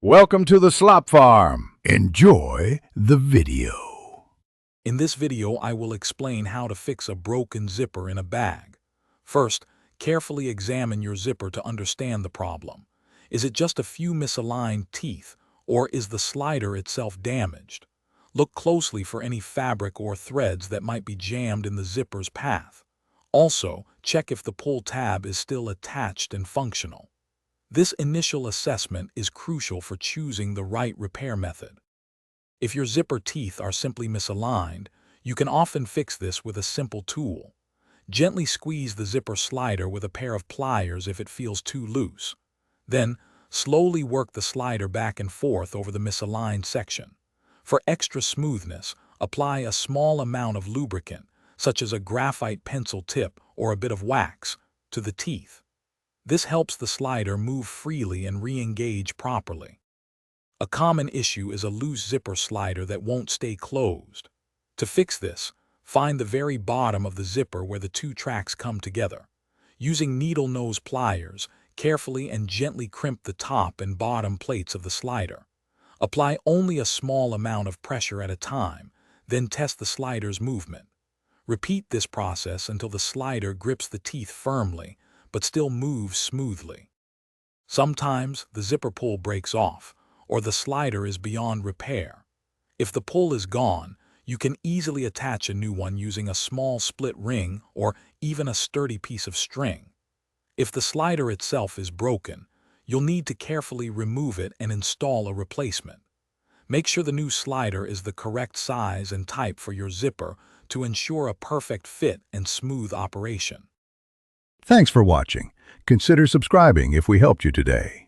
Welcome to the Slop Farm. Enjoy the video. In this video, I will explain how to fix a broken zipper in a bag. First, carefully examine your zipper to understand the problem. Is it just a few misaligned teeth, or is the slider itself damaged? Look closely for any fabric or threads that might be jammed in the zipper's path. Also, check if the pull tab is still attached and functional. This initial assessment is crucial for choosing the right repair method. If your zipper teeth are simply misaligned, you can often fix this with a simple tool. Gently squeeze the zipper slider with a pair of pliers if it feels too loose. Then, slowly work the slider back and forth over the misaligned section. For extra smoothness, apply a small amount of lubricant, such as a graphite pencil tip or a bit of wax, to the teeth. This helps the slider move freely and re-engage properly. A common issue is a loose zipper slider that won't stay closed. To fix this, find the very bottom of the zipper where the two tracks come together. Using needle nose pliers, carefully and gently crimp the top and bottom plates of the slider. Apply only a small amount of pressure at a time, then test the slider's movement. Repeat this process until the slider grips the teeth firmly, but still moves smoothly. Sometimes the zipper pull breaks off, or the slider is beyond repair. If the pull is gone, you can easily attach a new one using a small split ring or even a sturdy piece of string. If the slider itself is broken, you'll need to carefully remove it and install a replacement. Make sure the new slider is the correct size and type for your zipper to ensure a perfect fit and smooth operation. Thanks for watching. Consider subscribing if we helped you today.